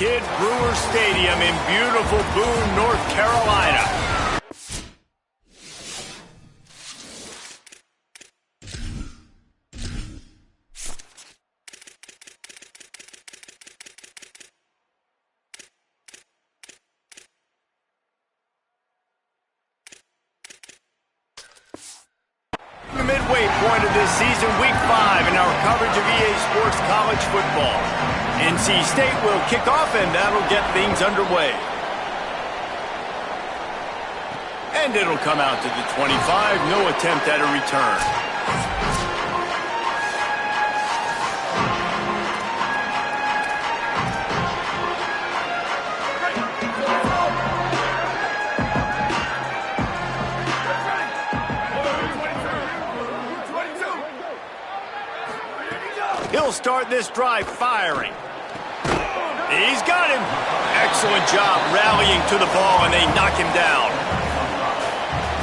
Kidd Brewer Stadium in beautiful Boone, North Carolina. The midway point of this season, Week 5, in our coverage of EA Sports College Football. NC State will kick off, and that'll get things underway. And it'll come out to the 25, no attempt at a return. He'll start this drive firing. He's got him. Excellent job rallying to the ball, and they knock him down.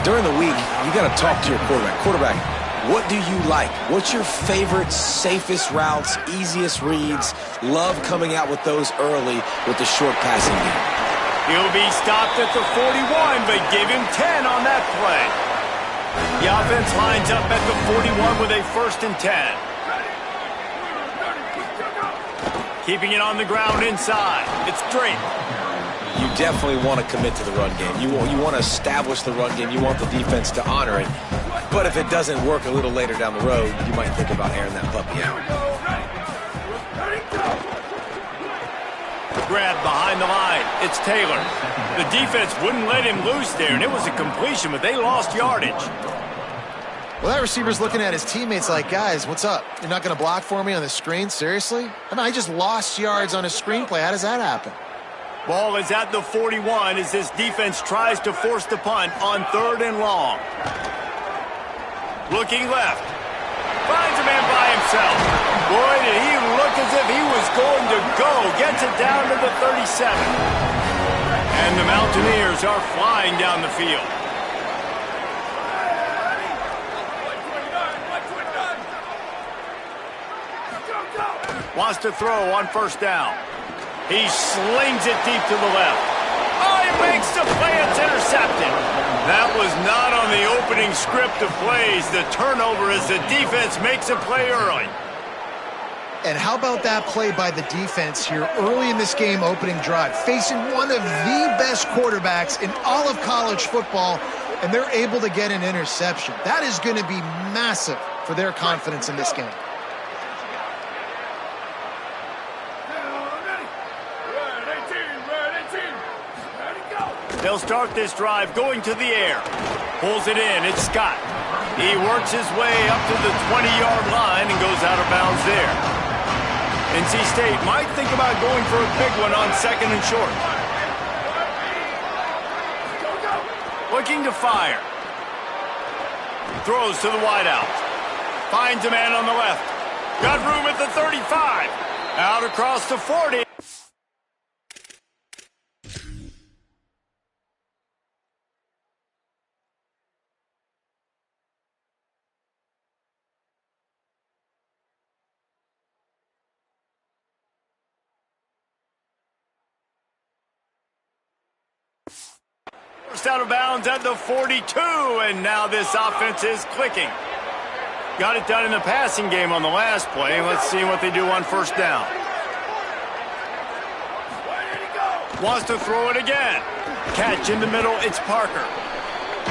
During the week, you got to talk to your quarterback. Quarterback, what do you like? What's your favorite, safest routes, easiest reads? Love coming out with those early with the short passing game. He'll be stopped at the 41, but give him 10 on that play. The offense lines up at the 41 with a 1st and 10. Keeping it on the ground inside. It's Drake. You definitely want to commit to the run game. You want to establish the run game. You want the defense to honor it. But if it doesn't work a little later down the road, you might think about airing that puppy out. Grab behind the line. It's Taylor. The defense wouldn't let him loose there, and it was a completion, but they lost yardage. Well, that receiver's looking at his teammates like, guys, what's up? You're not going to block for me on the screen? Seriously? I mean, I just lost yards on a screenplay. How does that happen? Ball is at the 41 as this defense tries to force the punt on 3rd and long. Looking left. Finds a man by himself. Boy, did he look as if he was going to go. Gets it down to the 37. And the Mountaineers are flying down the field. Wants to throw on 1st down. He slings it deep to the left. Oh, he makes the play. It's intercepted. That was not on the opening script of plays. The turnover as the defense makes a play early. And how about that play by the defense here early in this game, opening drive, facing one of the best quarterbacks in all of college football, and they're able to get an interception. That is going to be massive for their confidence in this game. They'll start this drive going to the air. Pulls it in. It's Scott. He works his way up to the 20-yard line and goes out of bounds there. NC State might think about going for a big one on 2nd and short. Looking to fire. Throws to the wideout. Finds a man on the left. Got room at the 35. Out across the 40. Out of bounds at the 42, and now this offense is clicking. Got it done in the passing game on the last play. Let's see what they do on 1st down. Wants to throw it again. Catch in the middle, it's Parker.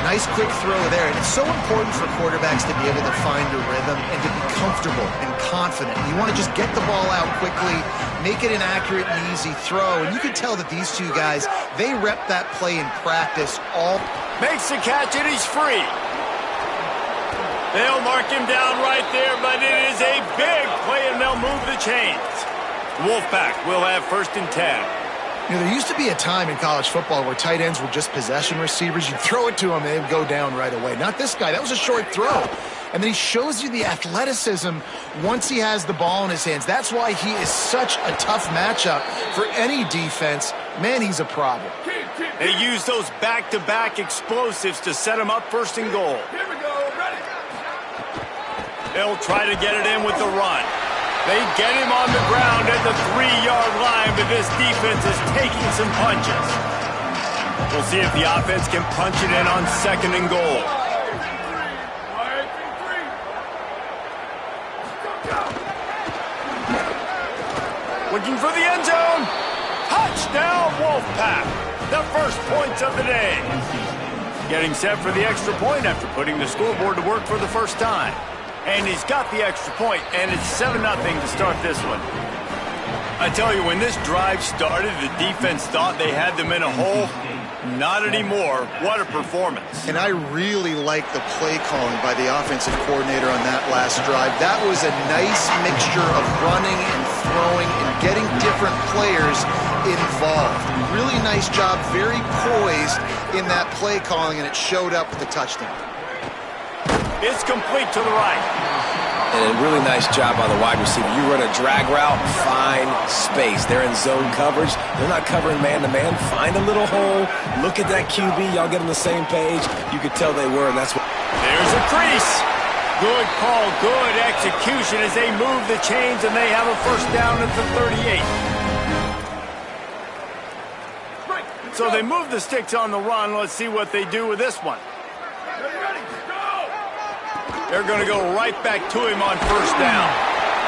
Nice quick throw there, and it's so important for quarterbacks to be able to find a rhythm and to be comfortable and confident. You want to just get the ball out quickly, make it an accurate and easy throw, and you can tell that these two guys, they rep that play in practice all. Makes the catch, and he's free. They'll mark him down right there, but it is a big play, and they'll move the chains. Wolfpack will have 1st and 10. You know, there used to be a time in college football where tight ends were just possession receivers. You'd throw it to them and they'd go down right away. Not this guy. That was a short throw. And then he shows you the athleticism once he has the ball in his hands. That's why he is such a tough matchup for any defense. Man, he's a problem. They use those back-to-back explosives to set him up 1st and goal. Here we go. Ready. They'll try to get it in with the run. They get him on the ground at the 3-yard line, but this defense is taking some punches. We'll see if the offense can punch it in on 2nd and goal. Looking for the end zone. Touchdown, Wolfpack. The first points of the day. Getting set for the extra point after putting the scoreboard to work for the first time. And he's got the extra point, and it's 7-0 to start this one. I tell you, when this drive started, the defense thought they had them in a hole. Not anymore. What a performance. And I really like the play calling by the offensive coordinator on that last drive. That was a nice mixture of running and throwing and getting different players involved. Really nice job, very poised in that play calling, and it showed up with the touchdown. It's complete to the right. And a really nice job by the wide receiver. You run a drag route, find space. They're in zone coverage. They're not covering man-to-man. Find a little hole. Look at that QB. Y'all get on the same page. You could tell they were, and that's what... There's a crease. Good call, good execution as they move the chains, and they have a first down at the 38. So they move the sticks on the run. Let's see what they do with this one. They're going to go right back to him on first down.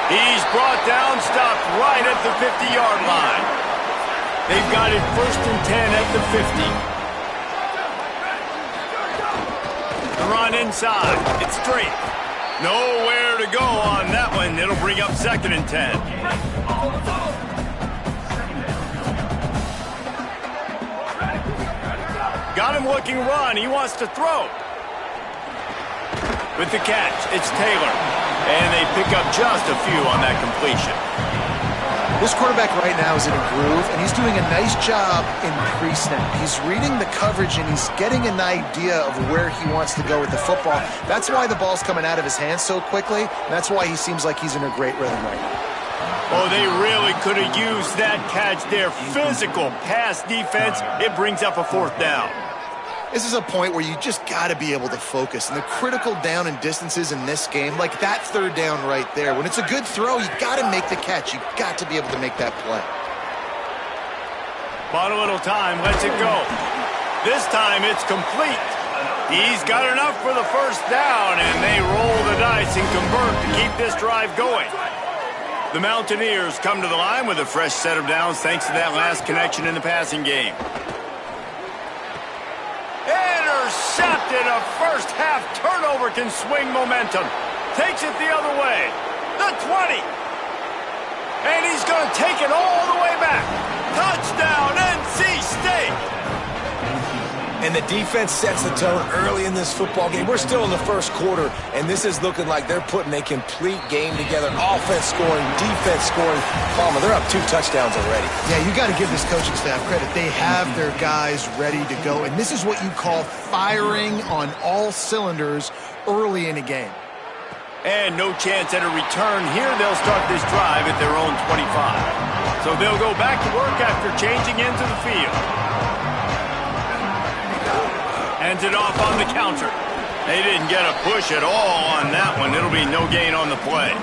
He's brought down, stopped right at the 50-yard line. They've got it 1st and 10 at the 50. The run inside. It's straight. Nowhere to go on that one. It'll bring up 2nd and 10. Got him looking run. He wants to throw. With the catch, it's Taylor. And they pick up just a few on that completion. This quarterback right now is in a groove, and he's doing a nice job in pre-snap. He's reading the coverage, and he's getting an idea of where he wants to go with the football. That's why the ball's coming out of his hands so quickly, and that's why he seems like he's in a great rhythm right now. Oh, they really could have used that catch there. Physical pass defense. It brings up a 4th down. This is a point where you just got to be able to focus. And the critical down and distances in this game, like that 3rd down right there, when it's a good throw, you got to make the catch. You got to be able to make that play. Bought a little time, lets it go. This time it's complete. He's got enough for the first down, and they roll the dice and convert to keep this drive going. The Mountaineers come to the line with a fresh set of downs thanks to that last connection in the passing game. Intercepted. A first-half turnover can swing momentum. Takes it the other way. The 20. And he's going to take it all the way back. Touchdown, NC State. And the defense sets the tone early in this football game. We're still in the first quarter, and this is looking like they're putting a complete game together. Offense scoring, defense scoring. Palmer, they're up 2 touchdowns already. Yeah, you got to give this coaching staff credit. They have their guys ready to go, and this is what you call firing on all cylinders early in a game. And no chance at a return here. They'll start this drive at their own 25. So they'll go back to work after changing into the field. Hands it off on the counter. They didn't get a push at all on that one. It'll be no gain on the play.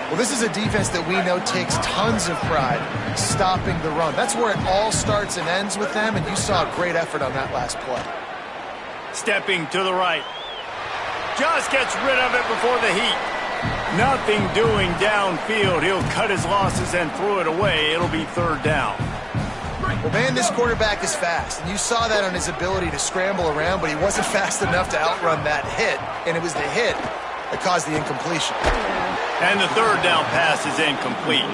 Well, this is a defense that we know takes tons of pride stopping the run. That's where it all starts and ends with them, and you saw a great effort on that last play. Stepping to the right. Just gets rid of it before the heat. Nothing doing downfield. He'll cut his losses and throw it away. It'll be 3rd down. Well, man, this quarterback is fast, and you saw that on his ability to scramble around, but he wasn't fast enough to outrun that hit, and it was the hit that caused the incompletion. And the 3rd down pass is incomplete.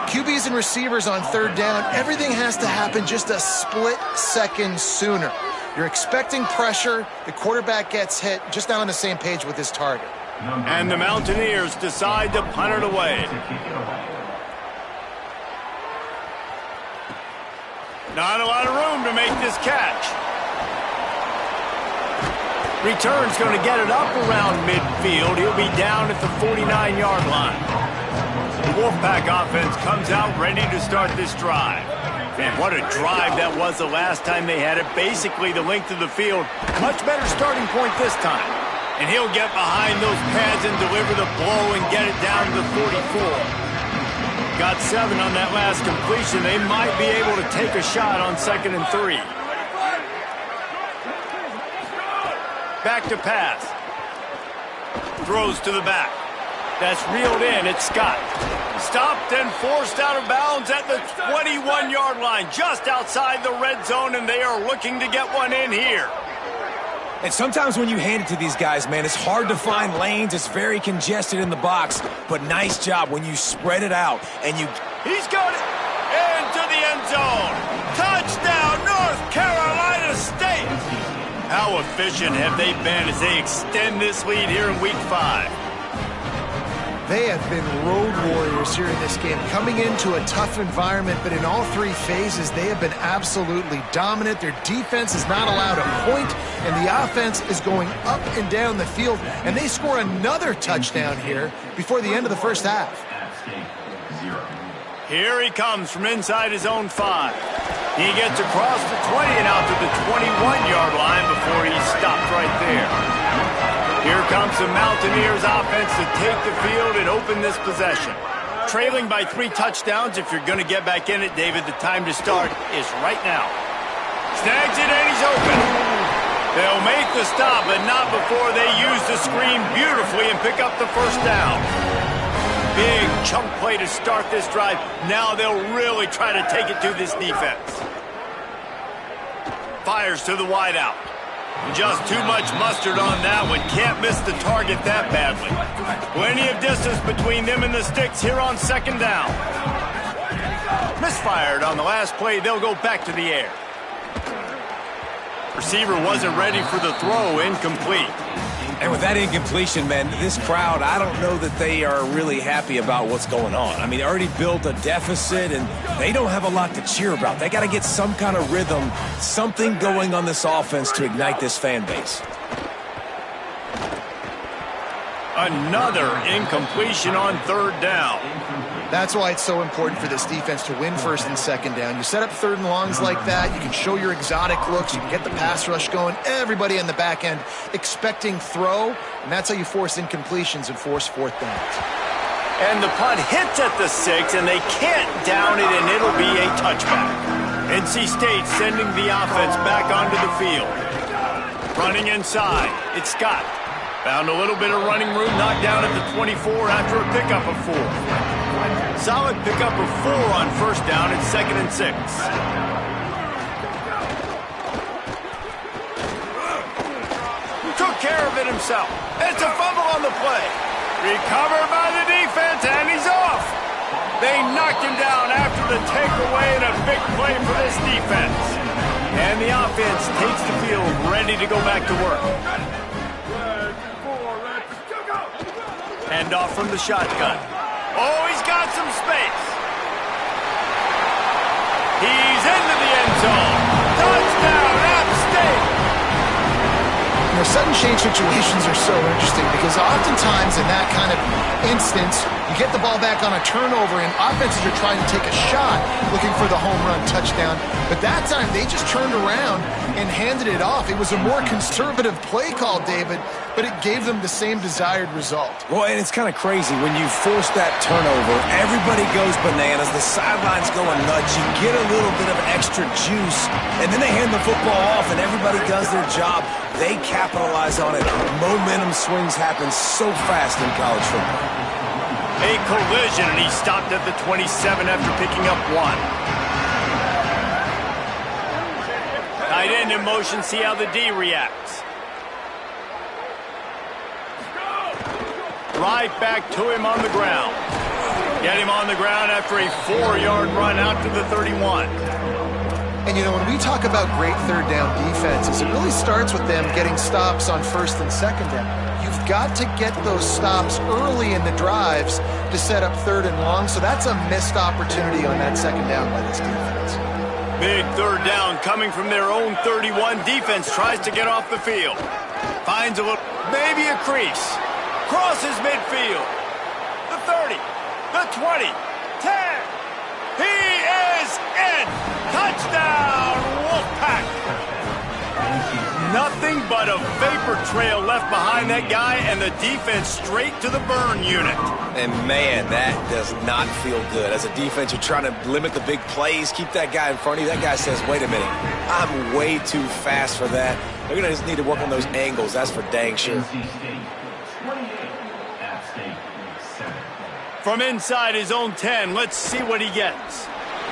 QBs and receivers on 3rd down, everything has to happen just a split second sooner. You're expecting pressure, the quarterback gets hit, just not on the same page with his target. And the Mountaineers decide to punt it away. Not a lot of room to make this catch. Return's going to get it up around midfield. He'll be down at the 49-yard line. The Wolfpack offense comes out ready to start this drive. Man, what a drive that was the last time they had it. Basically the length of the field. Much better starting point this time. And he'll get behind those pads and deliver the blow and get it down to the 44. Got 7 on that last completion. They might be able to take a shot on 2nd and 3. Back to pass. Throws to the back. That's reeled in. It's Scott. Stopped and forced out of bounds at the 21-yard line, just outside the red zone, and they are looking to get one in here. And sometimes when you hand it to these guys, man, it's hard to find lanes. It's very congested in the box. But nice job when you spread it out and you... He's got it into the end zone. Touchdown, North Carolina State. How efficient have they been as they extend this lead here in Week 5? They have been road warriors here in this game, coming into a tough environment, but in all 3 phases, they have been absolutely dominant. Their defense is not allowed a point, and the offense is going up and down the field, and they score another touchdown here before the end of the first half. Here he comes from inside his own 5. He gets across the 20 and out to the 21-yard line before he's stopped right there. Here comes the Mountaineers offense to take the field and open this possession. Trailing by 3 touchdowns, if you're going to get back in it, David, the time to start is right now. Snags it and he's open. They'll make the stop, but not before they use the screen beautifully and pick up the first down. Big chunk play to start this drive. Now they'll really try to take it to this defense. Fires to the wideout. Just too much mustard on that one. Can't miss the target that badly. Plenty of distance between them and the sticks here on 2nd down. Misfired on the last play. They'll go back to the air. Receiver wasn't ready for the throw. Incomplete. And with that incompletion, man, this crowd, I don't know that they are really happy about what's going on. I mean, they already built a deficit, and they don't have a lot to cheer about. They got to get some kind of rhythm, something going on this offense to ignite this fan base. Another incompletion on 3rd down. That's why it's so important for this defense to win 1st and 2nd down. You set up 3rd and longs like that. You can show your exotic looks. You can get the pass rush going. Everybody in the back end expecting throw, and that's how you force incompletions and force 4th downs. And the punt hits at the 6, and they can't down it, and it'll be a touchback. NC State sending the offense back onto the field. Running inside. It's Scott. Found a little bit of running room, knocked down at the 24 after a pickup of 4. Solid pickup of 4 on 1st down and 2nd and 6. Took care of it himself. It's a fumble on the play. Recovered by the defense, and he's off. They knocked him down after the takeaway, and a big play for this defense. And the offense takes the field, ready to go back to work. Hand off from the shotgun. Oh, he's got some space. He's into the end zone. Touchdown, App State. You know, sudden change situations are so interesting because oftentimes in that kind of instance, you get the ball back on a turnover and offenses are trying to take a shot looking for the home run touchdown. But that time, they just turned around and handed it off. It was a more conservative play call, David, but it gave them the same desired result. Well, and it's kind of crazy. When you force that turnover, everybody goes bananas. The sidelines going nuts. You get a little bit of extra juice, and then they hand the football off, and everybody does their job. They capitalize on it. Momentum swings happen so fast in college football. A collision, and he stopped at the 27 after picking up 1. Tight end in motion, see how the D reacts. Right back to him on the ground. Get him on the ground after a 4-yard run out to the 31. And, you know, when we talk about great 3rd down defenses, it really starts with them getting stops on 1st and 2nd down. You've got to get those stops early in the drives to set up 3rd and long, so that's a missed opportunity on that 2nd down by this defense. Big 3rd down coming from their own 31. Defense tries to get off the field. Finds a little, maybe a crease. Crosses midfield. The 30, the 20, 10. He is in. Touchdown, Wolfpack. nothing but a vapor trail left behind that guy, and the defense straight to the burn unit. And, man, that does not feel good. As a defense, you're trying to limit the big plays, keep that guy in front of you. That guy says, wait a minute, I'm way too fast for that. They're going to just need to work on those angles. That's for dang sure. From inside his own 10, let's see what he gets.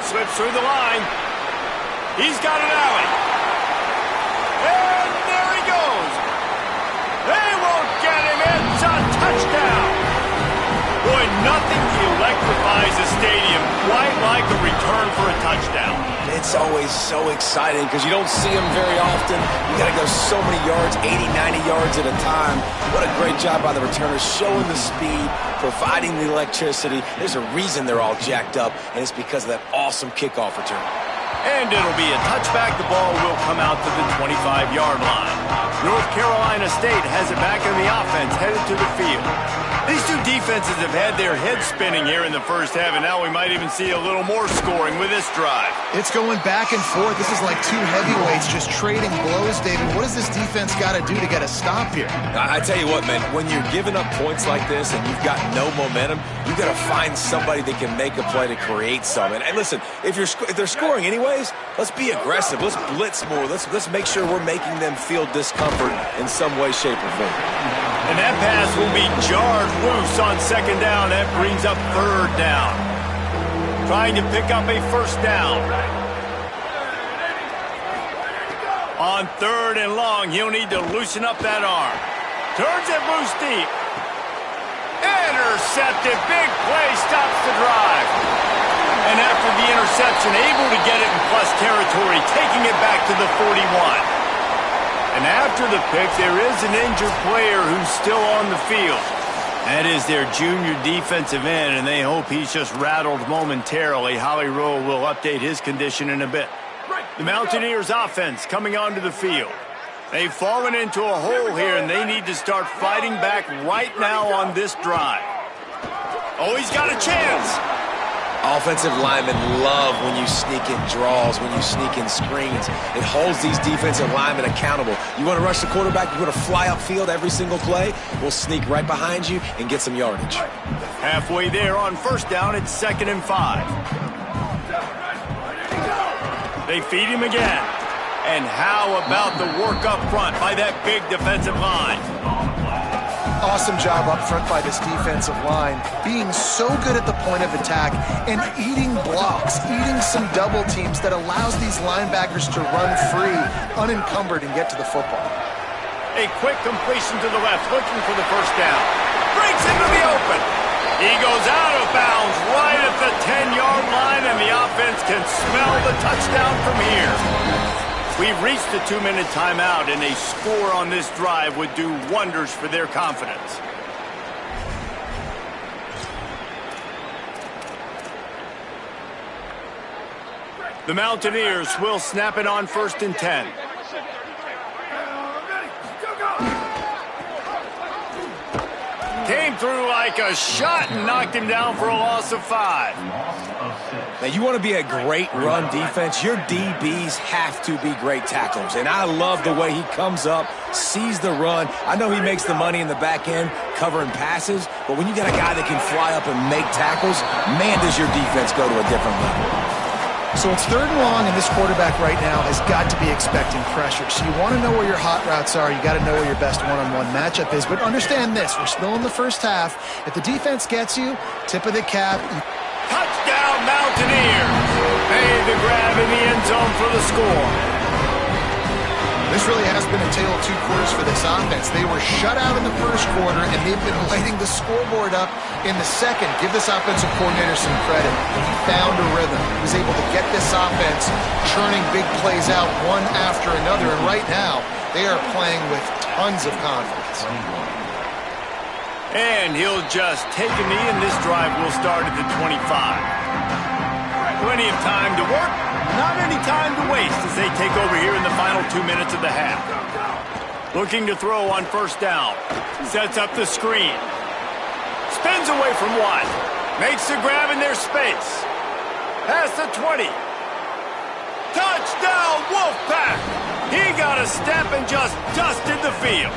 Slips through the line. He's got an alley. And there he goes. They won't get him. It's a touchdown. Boy, nothing electrifies a stadium quite like a return for a touchdown. It's always so exciting because you don't see them very often. You got to go so many yards, 80, 90 yards at a time. What a great job by the returners, showing the speed, providing the electricity. There's a reason they're all jacked up, and it's because of that awesome kickoff return. And it'll be a touchback. The ball will come out to the 25-yard line. North Carolina State has it back in the offense, headed to the field. These two defenses have had their heads spinning here in the first half, and now we might even see a little more scoring with this drive. It's going back and forth. This is like two heavyweights just trading blows, David. What does this defense got to do to get a stop here? I tell you what, man, when you're giving up points like this and you've got no momentum, you got to find somebody that can make a play to create something. And listen, if they're scoring anyways, let's be aggressive. Let's blitz more. Let's make sure we're making them feel discomfort in some way, shape, or form. And that pass will be jarred loose on second down. That brings up third down. Trying to pick up a first down. On third and long, he'll need to loosen up that arm. Turns it loose deep. Intercepted. Big play stops the drive. And after the interception, able to get it in plus territory, taking it back to the 41. And after the pick, there is an injured player who's still on the field. That is their junior defensive end, and they hope he's just rattled momentarily. Holly Rowe will update his condition in a bit. The Mountaineers offense coming onto the field. They've fallen into a hole here, and they need to start fighting back right now on this drive. Oh, he's got a chance. Offensive linemen love when you sneak in draws, when you sneak in screens. It holds these defensive linemen accountable. You want to rush the quarterback, you want to fly upfield every single play, we'll sneak right behind you and get some yardage. Halfway there on first down, it's 2nd and 5. They feed him again. And how about the work up front by that big defensive line? Awesome job up front by this defensive line, being so good at the point of attack and eating blocks, eating some double teams that allows these linebackers to run free, unencumbered, and get to the football. A quick completion to the left, looking for the first down. Breaks into the open. He goes out of bounds right at the 10-yard line, and the offense can smell the touchdown from here. We've reached the 2-minute timeout, and a score on this drive would do wonders for their confidence. The Mountaineers will snap it on 1st and 10. Came through like a shot and knocked him down for a loss of 5. Now, you want to be a great run defense, your DBs have to be great tacklers. And I love the way he comes up, sees the run. I know he makes the money in the back end covering passes, but when you got a guy that can fly up and make tackles, man, does your defense go to a different level. So it's 3rd and long, and this quarterback right now has got to be expecting pressure. So you want to know where your hot routes are. You got to know where your best one-on-one matchup is. But understand this, we're still in the first half. If the defense gets you, tip of the cap. Touchdown, Mountaineers! Made the grab in the end zone for the score. This really has been a tale of two quarters for this offense. They were shut out in the first quarter, and they've been lighting the scoreboard up in the second. Give this offensive coordinator some credit. He found a rhythm. He was able to get this offense churning big plays out one after another, and right now they are playing with tons of confidence. And he'll just take a knee, and this drive will start at the 25. Plenty of time to work, not any time to waste as they take over here in the final 2 minutes of the half. Looking to throw on first down. Sets up the screen. Spins away from one. Makes the grab in their space. Past the 20. Touchdown, Wolfpack! He got a step and just dusted the field.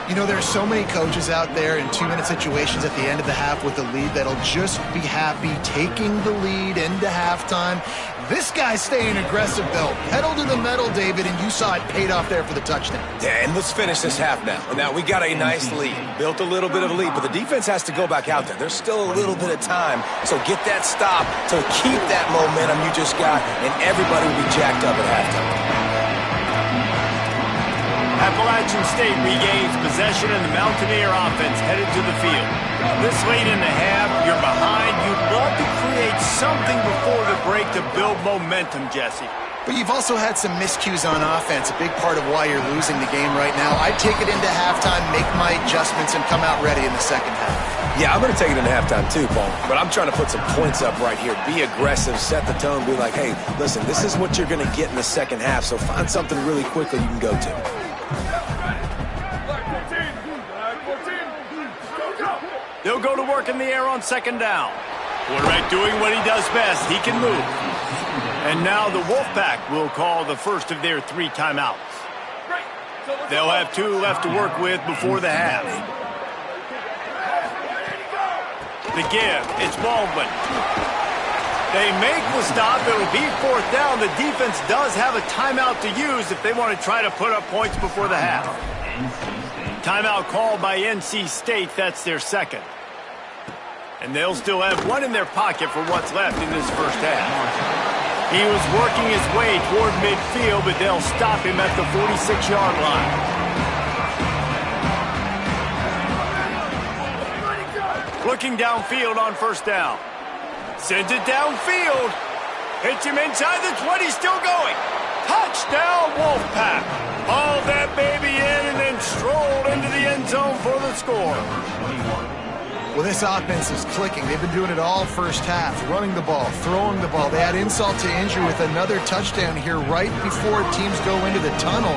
You know, there's so many coaches out there in 2-minute situations at the end of the half with the lead that'll just be happy taking the lead into halftime. This guy's staying aggressive, though. Pedal to the metal, David, and you saw it paid off there for the touchdown. Yeah, and let's finish this half now. Now, we got a nice lead. Built a little bit of a lead, but the defense has to go back out there. There's still a little bit of time, so get that stop to keep that momentum you just got, and everybody will be jacked up at halftime. Appalachian State regains possession and the Mountaineer offense headed to the field. This late in the half, you're behind. You'd love to create something before the break to build momentum, Jesse. But you've also had some miscues on offense, a big part of why you're losing the game right now. I'd take it into halftime, make my adjustments, and come out ready in the second half. Yeah, I'm going to take it into halftime too, Paul. But I'm trying to put some points up right here. Be aggressive, set the tone, be like, hey, listen, this is what you're going to get in the second half, so find something really quickly you can go to. They'll go to work in the air on second down. Quarterback doing what he does best. He can move. And now the Wolfpack will call the first of their 3 timeouts. They'll have 2 left to work with before the half. The give, it's Baldwin. They make the stop. It'll be 4th down. The defense does have a timeout to use if they want to try to put up points before the half. Timeout called by NC State. That's their second. And they'll still have 1 in their pocket for what's left in this first half. He was working his way toward midfield, but they'll stop him at the 46-yard line. Looking downfield on first down. Sends it downfield. Hits him inside the 20, still going. Touchdown, Wolfpack. Hauled that baby in and then strolled into the end zone for the score. Well, this offense is clicking. They've been doing it all first half, running the ball, throwing the ball. They had insult to injury with another touchdown here right before teams go into the tunnel.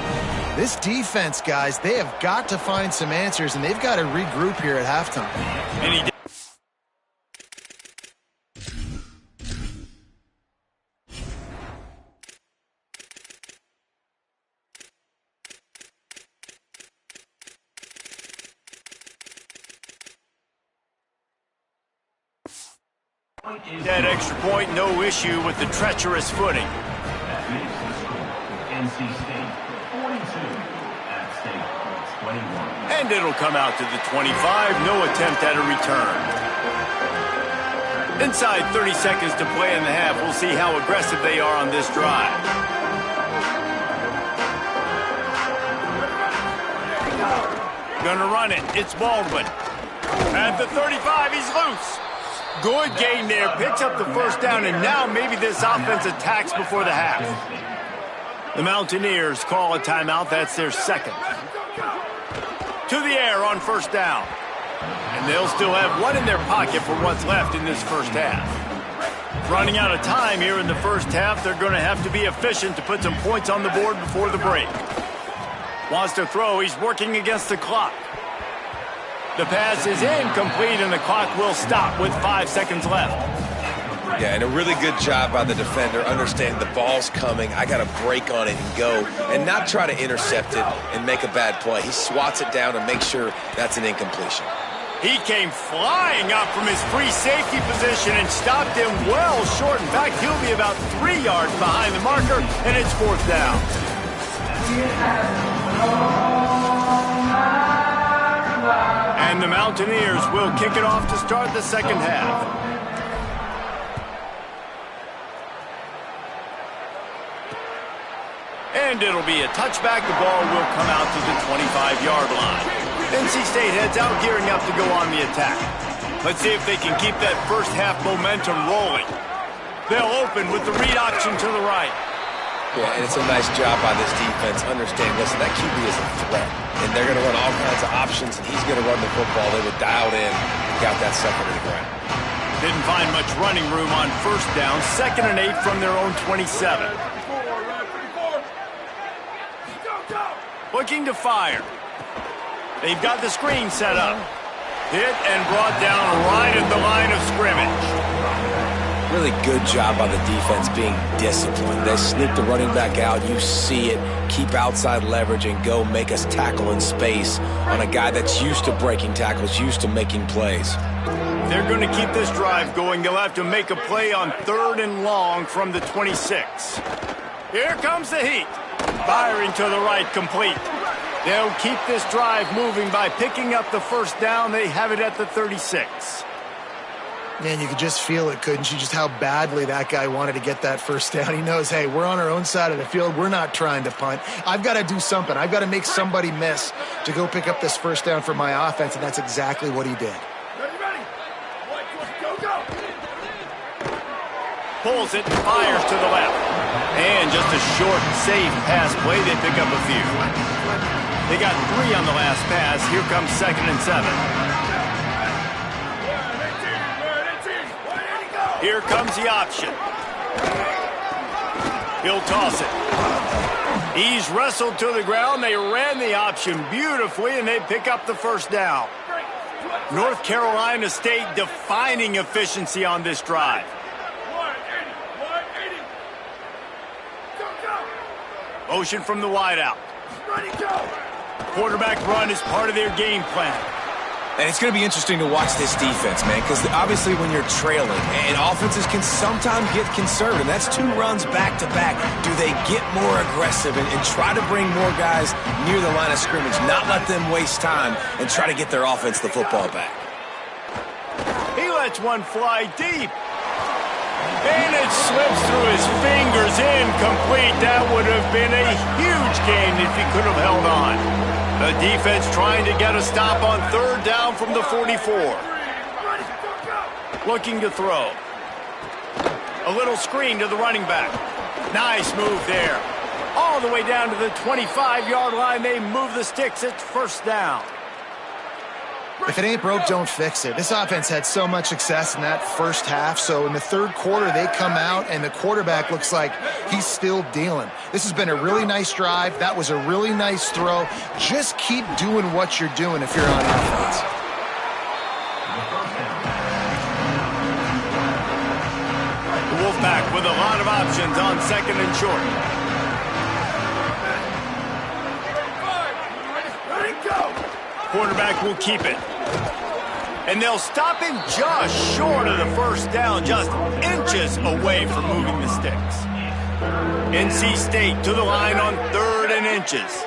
This defense, guys, they have got to find some answers, and they've got to regroup here at halftime. And he did. That extra point, no issue with the treacherous footing. NC State 42, App State 21. And it'll come out to the 25, no attempt at a return. Inside 30 seconds to play in the half, we'll see how aggressive they are on this drive. Gonna run it, it's Baldwin. At the 35, he's loose. Good gain there, picks up the first down, and now maybe this offense attacks before the half. The Mountaineers call a timeout. That's their second. To the air on first down. And they'll still have 1 in their pocket for what's left in this first half. Running out of time here in the first half, they're going to have to be efficient to put some points on the board before the break. Wants to throw, he's working against the clock. The pass is incomplete, and the clock will stop with 5 seconds left. Yeah, and a really good job by the defender, understanding the ball's coming, I got to break on it and go, and not try to intercept it and make a bad play. He swats it down and makes sure that's an incompletion. He came flying out from his free safety position and stopped him well short. In fact, he'll be about 3 yards behind the marker, and it's 4th down. And the Mountaineers will kick it off to start the second half. And it'll be a touchback. The ball will come out to the 25-yard line. NC State heads out, gearing up to go on the attack. Let's see if they can keep that first half momentum rolling. They'll open with the read option to the right. Yeah, and it's a nice job by this defense. Understand, listen, that QB is a threat. And they're going to run all kinds of options, and he's going to run the football. They were dialed in and got that sucker to the ground. Didn't find much running room on first down. 2nd and 8 from their own 27. Looking to fire. They've got the screen set up. Hit and brought down right at the line of scrimmage. Really good job by the defense being disciplined. They sneak the running back out. You see it. Keep outside leverage and go make us tackle in space on a guy that's used to breaking tackles, used to making plays. They're going to keep this drive going. They'll have to make a play on 3rd and long from the 26. Here comes the heat. Firing to the right, complete. They'll keep this drive moving by picking up the first down. They have it at the 36. Man, you could just feel it, couldn't you? Just how badly that guy wanted to get that first down. He knows, hey, we're on our own side of the field. We're not trying to punt. I've got to do something. I've got to make somebody miss to go pick up this first down for my offense, and that's exactly what he did. Pulls it, fires to the left. And just a short, safe pass play. They pick up a few. They got 3 on the last pass. Here comes 2nd and 7. Here comes the option. He'll toss it. He's wrestled to the ground. They ran the option beautifully, and they pick up the first down. North Carolina State defining efficiency on this drive. Motion from the wideout. Quarterback run is part of their game plan. And it's going to be interesting to watch this defense, man, because obviously when you're trailing, and offenses can sometimes get conservative. That's 2 runs back-to-back. Do they get more aggressive and try to bring more guys near the line of scrimmage, not let them waste time, and try to get their offense the football back? He lets one fly deep. And it slips through his fingers, incomplete. That would have been a huge gain if he could have held on. The defense trying to get a stop on 3rd down from the 44. Looking to throw. A little screen to the running back. Nice move there. All the way down to the 25-yard line. They move the sticks. It's first down. If it ain't broke, don't fix it. This offense had so much success in that first half, so in the 3rd quarter, they come out, and the quarterback looks like he's still dealing. This has been a really nice drive. That was a really nice throw. Just keep doing what you're doing if you're on offense. The Wolfpack with a lot of options on 2nd and short. Quarterback will keep it. And they'll stop him just short of the first down, just inches away from moving the sticks. NC State to the line on 3rd and inches.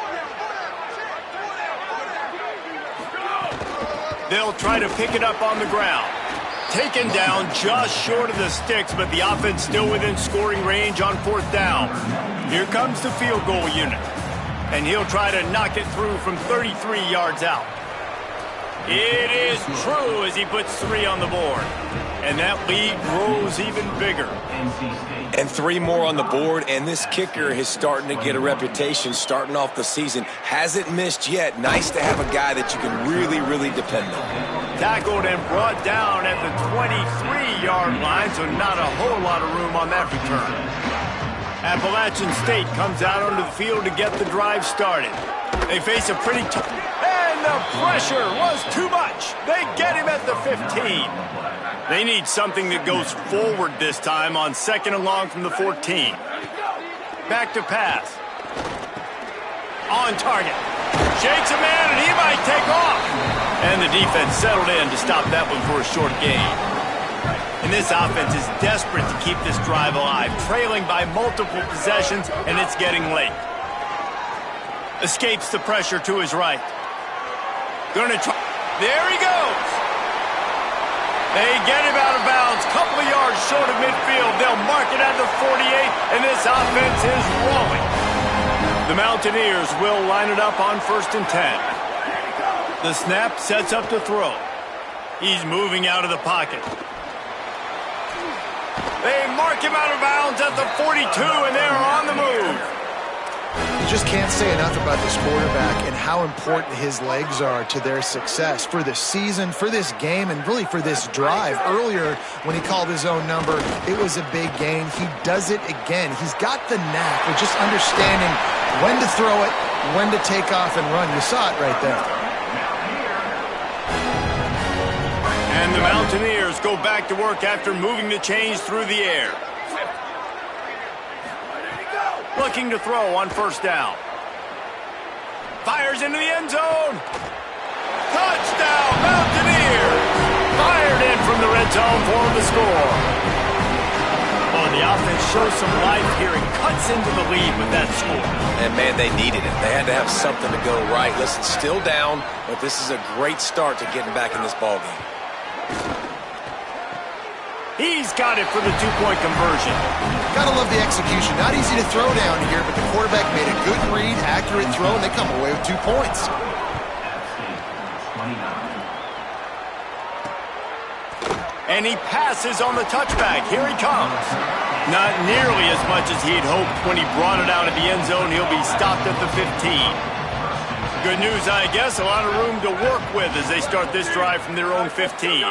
They'll try to pick it up on the ground. Taken down just short of the sticks, but the offense still within scoring range on 4th down. Here comes the field goal unit. And he'll try to knock it through from 33 yards out. It is true as he puts 3 on the board. And that lead grows even bigger. And 3 more on the board, and this kicker is starting to get a reputation starting off the season. Hasn't missed yet. Nice to have a guy that you can really, really depend on. Tackled and brought down at the 23-yard line, so not a whole lot of room on that return. Appalachian State comes out onto the field to get the drive started. They face a pretty tough... And the pressure was too much. They get him at the 15. They need something that goes forward this time on 2nd and long from the 14. Back to pass. On target. Shakes a man, and he might take off. And the defense settled in to stop that one for a short gain. And this offense is desperate to keep this drive alive, trailing by multiple possessions, and it's getting late. Escapes the pressure to his right. Gonna try. There he goes. They get him out of bounds, couple of yards short of midfield. They'll mark it at the 48, and this offense is rolling. The Mountaineers will line it up on 1st and 10. The snap sets up to throw. He's moving out of the pocket. They mark him out of bounds at the 42, and they're on the move. You just can't say enough about this quarterback and how important his legs are to their success for this season, for this game, and really for this drive. Earlier, when he called his own number, it was a big gain. He does it again. He's got the knack of just understanding when to throw it, when to take off and run. You saw it right there. And the Mountaineers go back to work after moving the chains through the air. Looking to throw on first down. Fires into the end zone. Touchdown, Mountaineers! Fired in from the red zone for the score. Well, the offense shows some life here and cuts into the lead with that score. And, man, they needed it. They had to have something to go right. Listen, still down, but this is a great start to getting back in this ballgame. He's got it for the two-point conversion. Gotta love the execution. Not easy to throw down here, but the quarterback made a good read, accurate throw, and they come away with 2 points. And he passes on the touchback. Here he comes. Not nearly as much as he'd hoped when he brought it out of the end zone. He'll be stopped at the 15. Good news, I guess. A lot of room to work with as they start this drive from their own 15.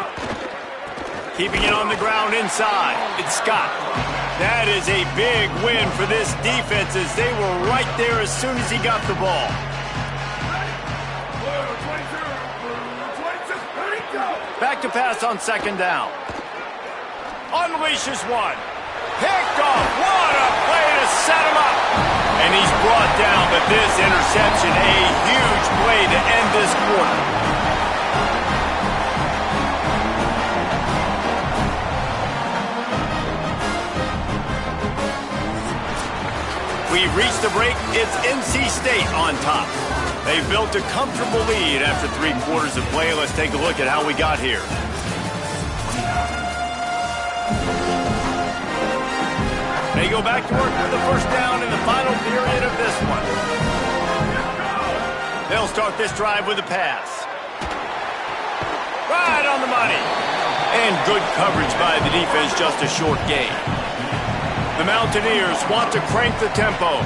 Keeping it on the ground inside. It's Scott. That is a big win for this defense as they were right there as soon as he got the ball. Back to pass on second down. Unleashes one. Picked off. What a play to set him up. And he's brought down, but this interception, a huge play to end this quarter. We've reached the break. It's NC State on top. They've built a comfortable lead after 3 quarters of play. Let's take a look at how we got here. They go back to work with the first down in the final period of this one. They'll start this drive with a pass. Right on the money. And good coverage by the defense, just a short gain. The Mountaineers want to crank the tempo.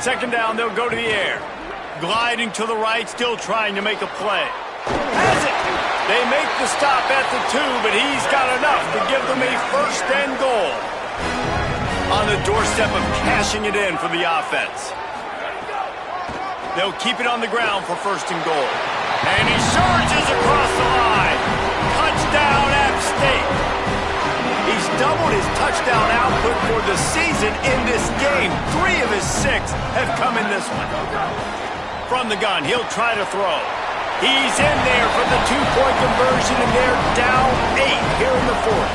Second down, they'll go to the air. Gliding to the right, still trying to make a play. Has it! They make the stop at the 2, but he's got enough to give them a first and goal. On the doorstep of cashing it in for the offense. They'll keep it on the ground for first and goal. And he surges across the line. Touchdown, App State. He's doubled his touchdown output for the season in this game. 3 of his 6 have come in this one. From the gun, he'll try to throw. He's in there for the 2-point conversion, and they're down 8 here in the 4th.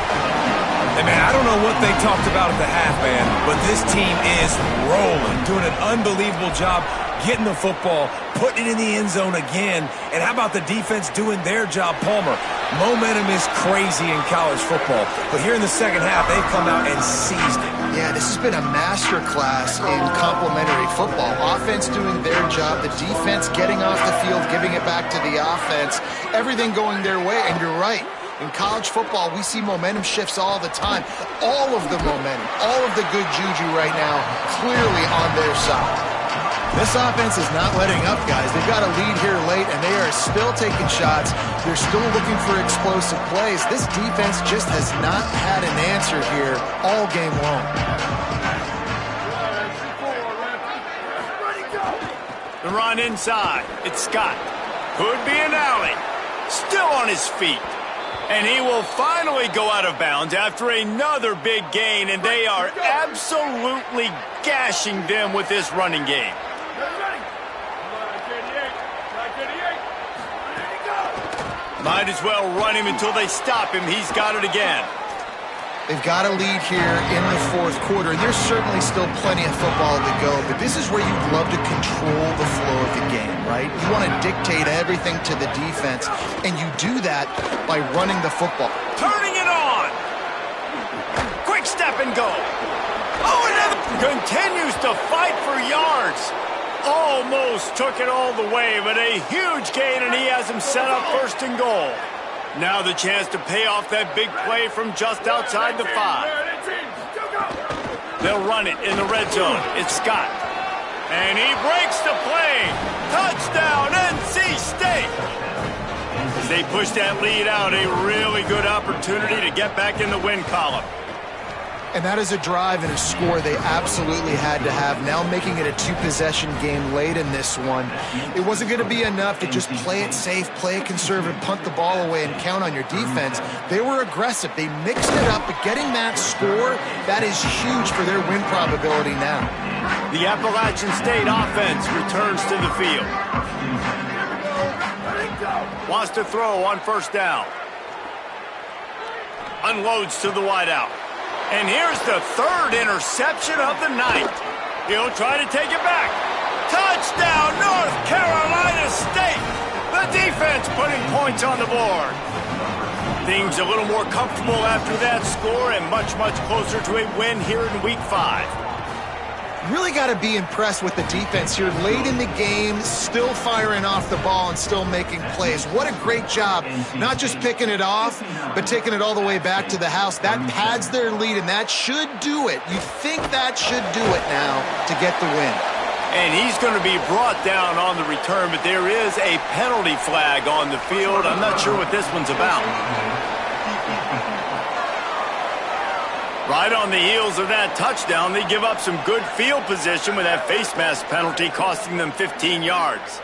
Hey, man, I don't know what they talked about at the half, man, but this team is rolling, doing an unbelievable job getting the football, putting it in the end zone again. And how about the defense doing their job, Palmer? Momentum is crazy in college football, but here in the second half, they've come out and seized it. Yeah, this has been a masterclass in complementary football. Offense doing their job, the defense getting off the field, giving it back to the offense, everything going their way, and you're right. In college football, we see momentum shifts all the time. All of the momentum, all of the good juju right now, clearly on their side. This offense is not letting up, guys. They've got a lead here late, and they are still taking shots. They're still looking for explosive plays. This defense just has not had an answer here all game long. The run inside. It's Scott. Could be an alley. Still on his feet. And he will finally go out of bounds after another big gain, and they are absolutely gashing them with this running game. Might as well run him until they stop him. He's got it again. They've got a lead here in the 4th quarter. There's certainly still plenty of football to go, but this is where you'd love to control the flow of the game, right? You want to dictate everything to the defense, and you do that by running the football. Turning it on. Quick step and go. Oh, another. Continues to fight for yards. Almost took it all the way, but a huge gain, and he has him set up first and goal. Now the chance to pay off that big play from just outside the 5. They'll run it in the red zone. It's Scott. And he breaks the play. Touchdown, NC State. As they push that lead out, a really good opportunity to get back in the win column. And that is a drive and a score they absolutely had to have. Now making it a two-possession game late in this one. It wasn't going to be enough to just play it safe, play it conservative, punt the ball away, and count on your defense. They were aggressive. They mixed it up, but getting that score, that is huge for their win probability now. The Appalachian State offense returns to the field. Wants to throw on first down. Unloads to the wideout. And here's the third interception of the night. He'll try to take it back. Touchdown, North Carolina State. The defense putting points on the board. Things a little more comfortable after that score and much, much closer to a win here in Week 5. Really got to be impressed with the defense here. Late in the game, still firing off the ball and still making plays. What a great job. Not just picking it off, but taking it all the way back to the house. That pads their lead, and that should do it. You think that should do it now to get the win. And he's going to be brought down on the return, but there is a penalty flag on the field. I'm not sure what this one's about. Right on the heels of that touchdown, they give up some good field position with that face mask penalty costing them 15 yards.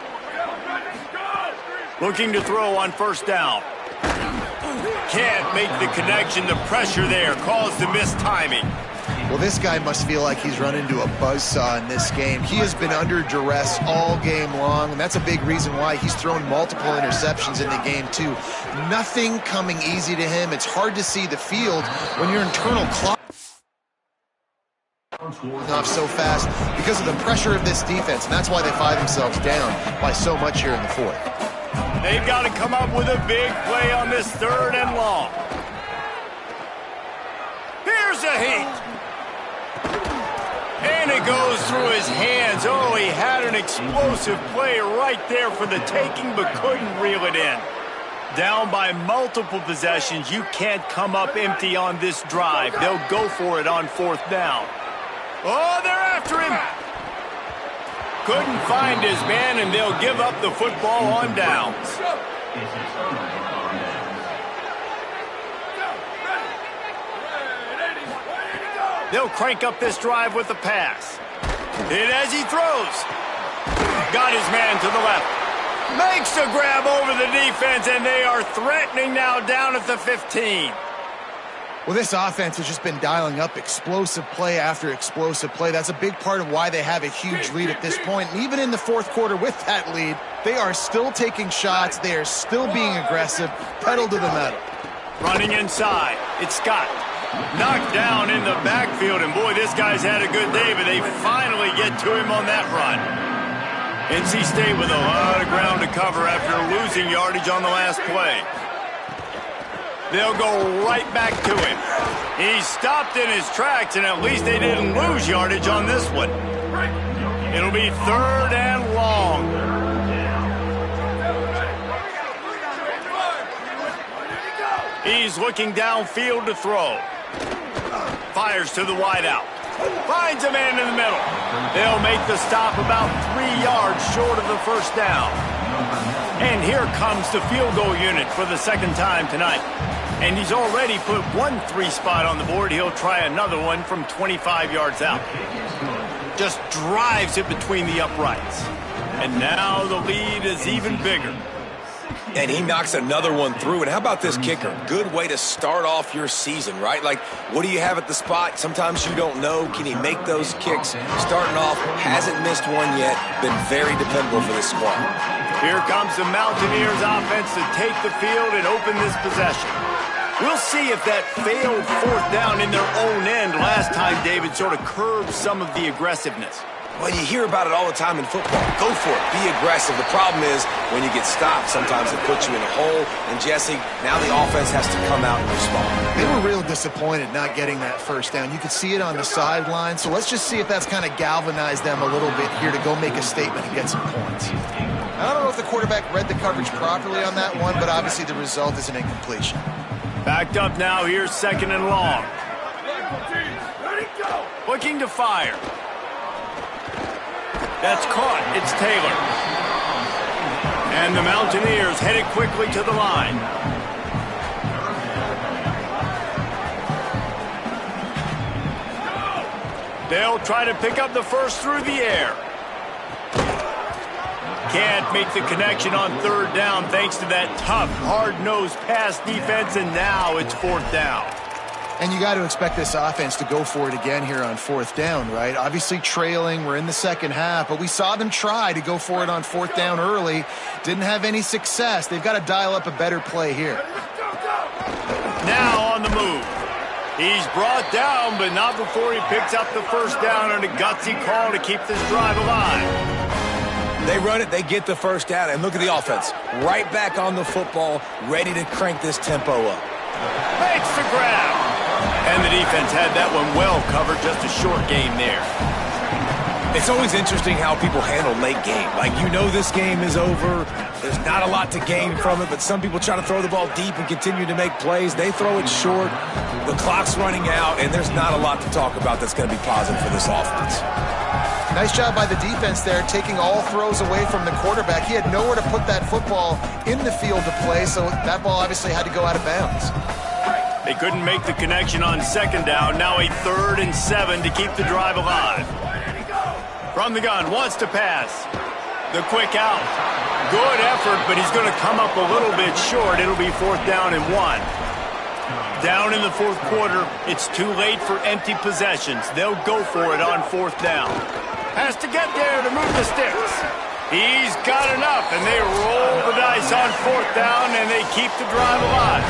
Looking to throw on first down. Can't make the connection. The pressure there caused the missed timing. Well, this guy must feel like he's run into a buzzsaw in this game. He has been under duress all game long, and that's a big reason why he's thrown multiple interceptions in the game, too. Nothing coming easy to him. It's hard to see the field when your internal clock off so fast because of the pressure of this defense, and that's why they find themselves down by so much here in the fourth. They've got to come up with a big play on this third and long. Here's a heat. And it goes through his hands. Oh, he had an explosive play right there for the taking, but couldn't reel it in. Down by multiple possessions, you can't come up empty on this drive. They'll go for it on fourth down. Oh, they're after him. Couldn't find his man, and they'll give up the football on downs. They'll crank up this drive with the pass. And as he throws, got his man to the left. Makes a grab over the defense, and they are threatening now down at the 15. Well, this offense has just been dialing up explosive play after explosive play. That's a big part of why they have a huge lead at this point. And even in the fourth quarter with that lead, they are still taking shots. They are still being aggressive, pedal to the metal. Running inside, it's Scott. Knocked down in the backfield, and boy, this guy's had a good day, but they finally get to him on that run. NC State with a lot of ground to cover after losing yardage on the last play. They'll go right back to him. He stopped in his tracks, and at least they didn't lose yardage on this one. It'll be third and long. He's looking downfield to throw. Fires to the wideout. Finds a man in the middle. They'll make the stop about 3 yards short of the first down. And here comes the field goal unit for the second time tonight. And he's already put one 3 spot on the board. He'll try another one from 25 yards out. Just drives it between the uprights. And now the lead is even bigger. And he knocks another one through. And how about this kicker? Good way to start off your season, right? Like, what do you have at the spot? Sometimes you don't know. Can he make those kicks? Starting off, hasn't missed one yet. Been very dependable for this squad. Here comes the Mountaineers offense to take the field and open this possession. We'll see if that failed fourth down in their own end last time, David, sort of curbed some of the aggressiveness. Well, you hear about it all the time in football. Go for it. Be aggressive. The problem is when you get stopped, sometimes it puts you in a hole. And, Jesse, now the offense has to come out and respond. They were real disappointed not getting that first down. You could see it on the sideline. So let's just see if that's kind of galvanized them a little bit here to go make a statement and get some points. I don't know if the quarterback read the coverage properly on that one, but obviously the result is an incompletion. Backed up now. Here's second and long. Looking to fire. That's caught. It's Taylor. And the Mountaineers headed quickly to the line. They'll try to pick up the first through the air. Can't make the connection on third down thanks to that tough, hard-nosed pass defense, and now it's fourth down. And you got to expect this offense to go for it again here on fourth down, right? Obviously trailing, we're in the second half, but we saw them try to go for it on fourth down early. Didn't have any success. They've got to dial up a better play here. Now on the move. He's brought down, but not before he picks up the first down on a gutsy call to keep this drive alive. They run it, they get the first down, and look at the offense. Right back on the football, ready to crank this tempo up. Makes the grab. And the defense had that one well covered, just a short game there. It's always interesting how people handle late game. Like, you know this game is over. There's not a lot to gain from it, but some people try to throw the ball deep and continue to make plays. They throw it short. The clock's running out, and there's not a lot to talk about that's going to be positive for this offense. Nice job by the defense there, taking all throws away from the quarterback. He had nowhere to put that football in the field to play, so that ball obviously had to go out of bounds. They couldn't make the connection on second down. Now a 3rd and 7 to keep the drive alive. From the gun, wants to pass. The quick out. Good effort, but he's going to come up a little bit short. It'll be 4th down and 1. Down in the fourth quarter, it's too late for empty possessions. They'll go for it on 4th down. Has to get there to move the sticks. He's got enough, and they roll the dice on 4th down, and they keep the drive alive.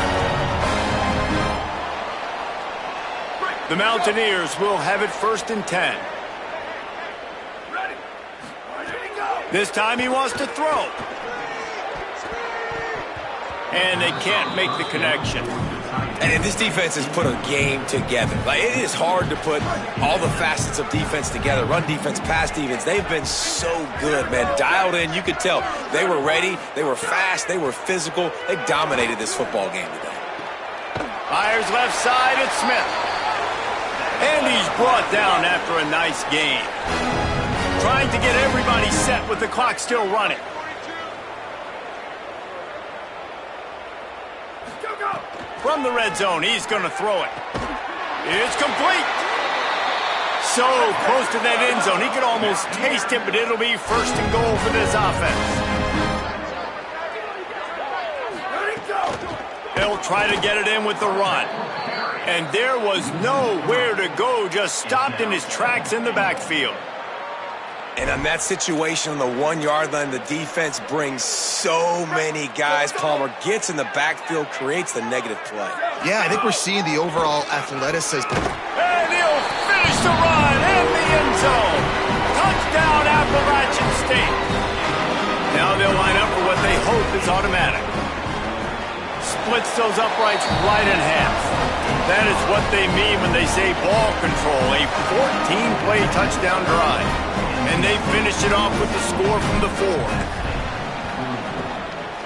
The Mountaineers will have it 1st and 10. This time he wants to throw. And they can't make the connection. And this defense has put a game together. Like, it is hard to put all the facets of defense together. Run defense, pass defense. They've been so good, man. Dialed in. You could tell they were ready. They were fast. They were physical. They dominated this football game today. Fires left side. It's Smith. And he's brought down after a nice game. Trying to get everybody set with the clock still running. From the red zone, he's going to throw it. It's complete. So close to that end zone, he could almost taste it, but it'll be 1st and goal for this offense. They'll try to get it in with the run. And there was nowhere to go, just stopped in his tracks in the backfield. And on that situation on the 1-yard line, the defense brings so many guys. Palmer gets in the backfield, creates the negative play. Yeah, I think we're seeing the overall athleticism. And he'll finish the run in the end zone. Touchdown, Appalachian State. Now they'll line up for what they hope is automatic. Splits those uprights right in half. That is what they mean when they say ball control, a 14-play touchdown drive. And they finished it off with the score from the 4.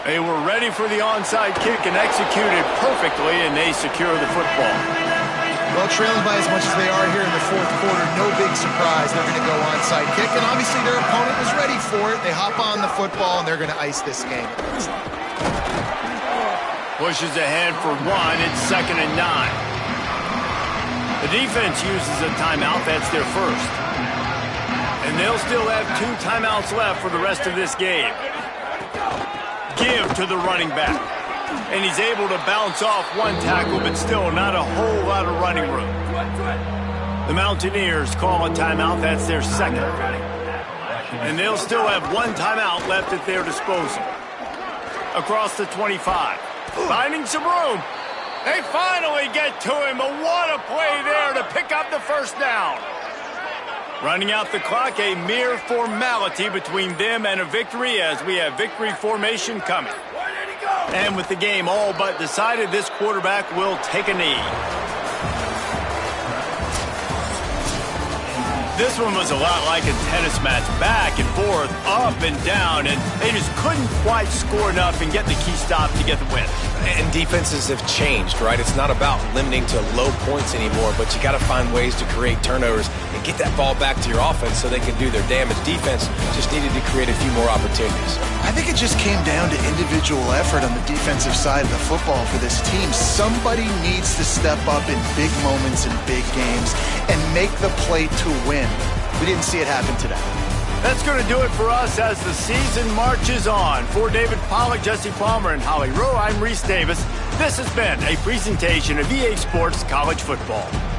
They were ready for the onside kick and executed perfectly, and they secure the football. Well, trailing by as much as they are here in the fourth quarter, no big surprise. They're going to go onside kick, and obviously their opponent was ready for it. They hop on the football, and they're going to ice this game. Pushes ahead for 1. It's 2nd and 9. The defense uses a timeout. That's their first. And they'll still have 2 timeouts left for the rest of this game. Give to the running back. And he's able to bounce off 1 tackle, but still not a whole lot of running room. The Mountaineers call a timeout. That's their 2nd. And they'll still have 1 timeout left at their disposal. Across the 25. Finding some room. They finally get to him, but what a play there to pick up the first down. Running out the clock, a mere formality between them and a victory as we have victory formation coming. And with the game all but decided, this quarterback will take a knee. This one was a lot like a tennis match, back and forth, up and down, and they just couldn't quite score enough and get the key stop to get the win. And defenses have changed, right? It's not about limiting to low points anymore, but you got to find ways to create turnovers and get that ball back to your offense so they can do their damage. Defense just needed to create a few more opportunities. I think it just came down to individual effort on the defensive side of the football for this team. Somebody needs to step up in big moments in big games and make the play to win. We didn't see it happen today. That's going to do it for us as the season marches on. For David Pollack, Jesse Palmer, and Holly Rowe, I'm Reese Davis. This has been a presentation of EA Sports College Football.